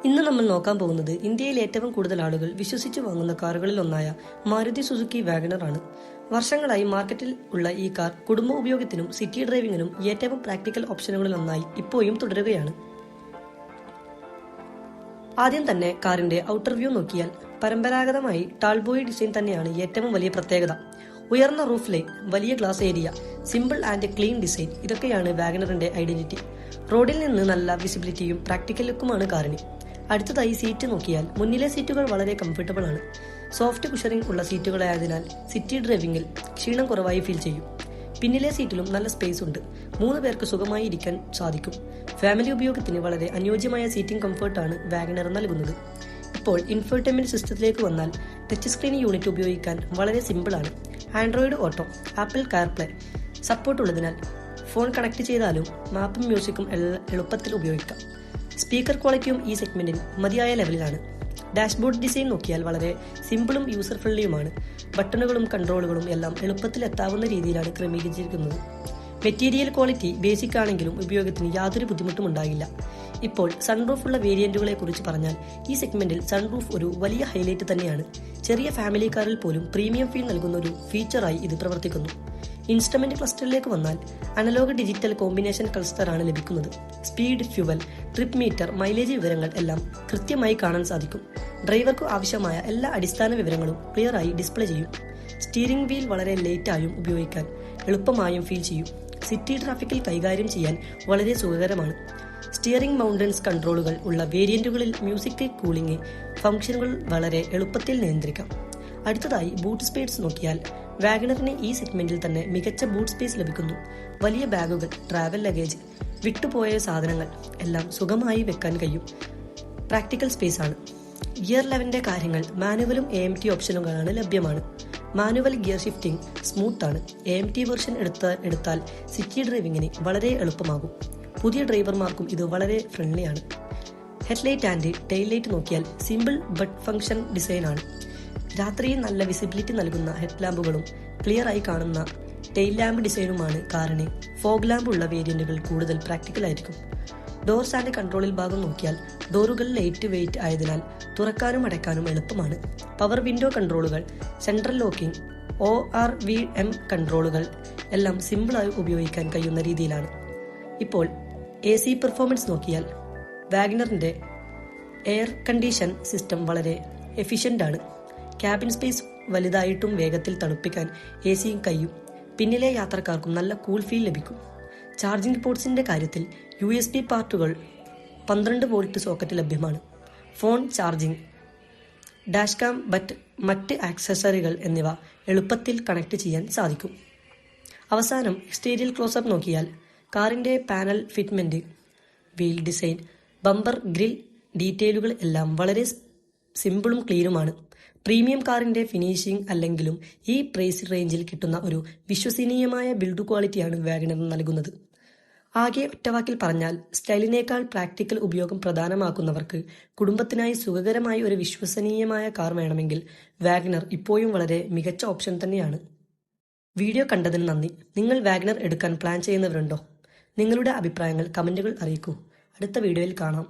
ഇന്ന് നമ്മൾ നോക്കാൻ പോകുന്നത് ഇന്ത്യയിൽ ഏറ്റവും കൂടുതൽ ആളുകൾ വിശ്വസിച്ച് വാങ്ങുന്ന കാറുകളിൽ ഒന്നായ മാരുതി സുസുക്കി വാഗണർ ആണ്. വർഷങ്ങളായി മാർക്കറ്റിൽ ഉള്ള ഈ കാർ കുടുംബ ഉപയോഗത്തിനും സിറ്റി ഡ്രൈവിംഗിനും ഏറ്റവും പ്രാക്ടിക്കൽ ഓപ്ഷനുകളിൽ ഒന്നായി ഇപ്പോഴും തുടരുകയാണ്. ആദ്യം തന്നെ കാറിന്റെ ഔട്ടർ വ്യൂ നോക്കിയാൽ പരമ്പരാഗതമായി ടാൾബോയ് ഡിസൈൻ തന്നെയാണ് ഏറ്റവും വലിയ പ്രത്യേകത. ഉയർന്ന റൂഫ് ലൈൻ, വലിയ glass area, simple and clean design ഇതൊക്കെയാണ് വാഗണറിന്റെ ഐഡന്റിറ്റി. റോഡിൽ നിന്ന് നല്ല വിസിബിലിറ്റിയും പ്രാക്ടിക്കൽ ലുക്കുമാണ് കാറിന്. അടുത്തതായി സീറ്റ് നോക്കിയാൽ മുന്നിലെ സീറ്റുകൾ വളരെ കംഫർട്ടബിൾ ആണ്. സോഫ്റ്റ് കുഷറിംഗ് ഉള്ള സീറ്റുകളായതിനാൽ സിറ്റി ഡ്രൈവിംഗിൽ ക്ഷീണം കുറവായി ഫീൽ ചെയ്യും. പിന്നിലെ സീറ്റിലും നല്ല സ്പേസ് ഉണ്ട്. 3 പേർക്ക് സുഖമായി ഇരിക്കാൻ സാധിക്കും. ഫാമിലി ഉപയോഗത്തിന് വളരെ അനുയോജ്യമായ സീറ്റിംഗ് കംഫർട്ടാണ് വാഗണർ നൽകുന്നത്. ഇപ്പോൾ ഇൻഫോർടൈൻമെന്റ് സിസ്റ്റത്തിലേക്ക് വന്നാൽ ടച്ച് സ്ക്രീൻ യൂണിറ്റ് ഉപയോഗിക്കാൻ വളരെ സിമ്പിൾ ആണ്. Android auto, apple CarPlay support ഉള്ളതിനാൽ ഫോൺ കണക്ട് ചെയ്താലും മാപ്പും മ്യൂസിക്കും എളുപ്പത്തിൽ ഉപയോഗിക്കാം. സ്പീക്കർ ക്വാളിറ്റിയും ഈ സെഗ്മെന്റിൽ മതിയായ ലെവലിലാണ്. ഡാഷ്ബോർഡ് ഡിസൈൻ നോക്കിയാൽ വളരെ സിമ്പിളും യൂസർ ഫ്രണ്ട്ലിയുമാണ്. ബട്ടണുകളും കൺട്രോളുകളും എല്ലാം എളുപ്പത്തിൽ എത്താവുന്ന രീതിയിലാണ് ക്രമീകരിച്ചിരിക്കുന്നത്. മെറ്റീരിയൽ ക്വാളിറ്റി ബേസിക് ആണെങ്കിലും ഉപയോഗത്തിന് യാതൊരു ബുദ്ധിമുട്ടും ഉണ്ടാകില്ല. ഇപ്പോൾ സൺറൂഫ് ഉള്ള വേരിയന്റുകളെ കുറിച്ച് പറഞ്ഞാൽ ഈ സെഗ്മെന്റിൽ സൺറൂഫ് ഒരു വലിയ ഹൈലൈറ്റ് തന്നെയാണ്. ചെറിയ ഫാമിലി കാറിൽ പോലും പ്രീമിയം ഫീൽ നൽകുന്ന ഒരു ഫീച്ചറായി ഇത് പ്രവർത്തിക്കുന്നു. ഇൻസ്ട്രുമെന്റ് ക്ലസ്റ്ററിലേക്ക് വന്നാൽ അനലോഗ് ഡിജിറ്റൽ കോമ്പിനേഷൻ ക്ലസ്റ്ററാണ് ലഭിക്കുന്നത്. Speed, fuel, trip metre, mileage വിവരങ്ങൾ എല്ലാം കൃത്യമായി കാണാൻ സാധിക്കും. ഡ്രൈവർക്ക് ആവശ്യമായ എല്ലാ അടിസ്ഥാന വിവരങ്ങളും ക്ലിയറായി ഡിസ്പ്ലേ ചെയ്യും. സ്റ്റിയറിംഗ് വീൽ വളരെ ലൈറ്റായും ഉപയോഗിക്കാൻ എളുപ്പമായും ഫീൽ ചെയ്യും. സിറ്റി ട്രാഫിക്കിൽ കൈകാര്യം ചെയ്യാൻ വളരെ സുഖകരമാണ്. സ്റ്റിയറിംഗ് മൗണ്ടൻസ് കൺട്രോളുകൾ ഉള്ള വേരിയന്റുകളിൽ മ്യൂസിക് കൂളിംഗ് ഫംഗ്ഷനുകൾ വളരെ എളുപ്പത്തിൽ നിയന്ത്രിക്കാം. അടുത്തതായി ബൂട്ട് സ്പേസ് നോക്കിയാൽ വാഗണറിന് ഈ സെഗ്മെന്റിൽ തന്നെ മികച്ച ബൂട്ട് സ്പേസ് ലഭിക്കുന്നു. വലിയ ബാഗുകൾ, ട്രാവൽ ലഗേജ്, വിട്ടുപോയ സാധനങ്ങൾ എല്ലാം സുഖമായി വെക്കാൻ കഴിയും. പ്രാക്ടിക്കൽ സ്പേസ് ആണ്. ഗിയർ ലെവലിന്റെ കാര്യങ്ങൾ മാനുവലും AMT ഓപ്ഷനുകളാണ് ലഭ്യമാണ്. മാനുവൽ ഗിയർ ഷിഫ്റ്റിംഗ് സ്മൂത്ത് ആണ്. AMT വെർഷൻ എടുത്താൽ സിറ്റി ഡ്രൈവിംഗിന് വളരെ എളുപ്പമാകും. പുതിയ ഡ്രൈവർമാർക്കും ഇത് വളരെ ഫ്രണ്ട്ലിയാണ്. ഹെഡ്ലൈറ്റ് ആൻഡ് ടെയിൽ ലൈറ്റ് നോക്കിയാൽ സിമ്പിൾ ബട്ട് ഫംഗ്ഷൻ ഡിസൈൻ ആണ്. രാത്രിയിൽ നല്ല വിസിബിലിറ്റി നൽകുന്ന ഹെഡ് ലാമ്പുകളും ക്ലിയർ ആയി കാണുന്ന ടെയിൽ ലാമ്പ് ഡിസൈനുമാണ് കാറിന് ഫോഗ് ലാമ്പ് ഉള്ള വേരിയന്റുകൾ കൂടുതൽ പ്രാക്ടിക്കൽ ആയിരിക്കും. ഡോർസ് ആൻഡ് കൺട്രോളിൽ ഭാഗം നോക്കിയാൽ ഡോറുകൾ ലൈറ്റ് വെയിറ്റ് ആയതിനാൽ തുറക്കാനും അടയ്ക്കാനും എളുപ്പമാണ്. പവർ വിൻഡോ കൺട്രോളുകൾ, സെൻട്രൽ ലോക്കിംഗ്, ORVM കൺട്രോളുകൾ എല്ലാം സിമ്പിളായി ഉപയോഗിക്കാൻ കഴിയുന്ന രീതിയിലാണ്. ഇപ്പോൾ AC പെർഫോമൻസ് നോക്കിയാൽ വാഗണറിന്റെ എയർ കണ്ടീഷൻ സിസ്റ്റം വളരെ എഫിഷ്യന്റ് ആണ്. ക്യാബിൻ സ്പേസ് വലുതായിട്ടും വേഗത്തിൽ തണുപ്പിക്കാൻ ACയും കഴിയും. പിന്നിലെ യാത്രക്കാർക്കും നല്ല കൂൾ ഫീൽ ലഭിക്കും. ചാർജിംഗ് പോർട്സിന്റെ കാര്യത്തിൽ USB പാർട്ടുകൾ 12 വോൾട്ട് സോക്കറ്റ് ലഭ്യമാണ്. ഫോൺ ചാർജിംഗ്, ഡാഷ് കാം, മറ്റ് ആക്സസറികൾ എന്നിവ എളുപ്പത്തിൽ കണക്ട് ചെയ്യാൻ സാധിക്കും. അവസാനം എക്സ്റ്റീരിയർ ക്ലോസപ്പ് നോക്കിയാൽ കാറിന്റെ panel fitment, wheel design, bumper, grille ഡീറ്റെയിലുകൾ എല്ലാം വളരെ സിമ്പിളും ക്ലീനുമാണ്. പ്രീമിയം കാറിന്റെ ഫിനിഷിംഗ് അല്ലെങ്കിലും ഈ പ്രൈസ് റേഞ്ചിൽ കിട്ടുന്ന ഒരു വിശ്വസനീയമായ ബിൽഡ് ക്വാളിറ്റിയാണ് വാഗണർ നൽകുന്നത്. ആകെ ഒറ്റവാക്കിൽ പറഞ്ഞാൽ സ്റ്റൈലിനേക്കാൾ പ്രാക്ടിക്കൽ ഉപയോഗം പ്രധാനമാക്കുന്നവർക്ക് കുടുംബത്തിനായി സുഖകരമായ ഒരു വിശ്വസനീയമായ കാർ വേണമെങ്കിൽ വാഗണർ ഇപ്പോഴും വളരെ മികച്ച ഓപ്ഷൻ തന്നെയാണ്. വീഡിയോ കണ്ടതിന് നന്ദി. നിങ്ങൾ വാഗണർ എടുക്കാൻ പ്ലാൻ ചെയ്യുന്നവരുണ്ടോ? നിങ്ങളുടെ അഭിപ്രായങ്ങൾ കമന്റുകൾ അറിയിക്കൂ. അടുത്ത വീഡിയോയിൽ കാണാം.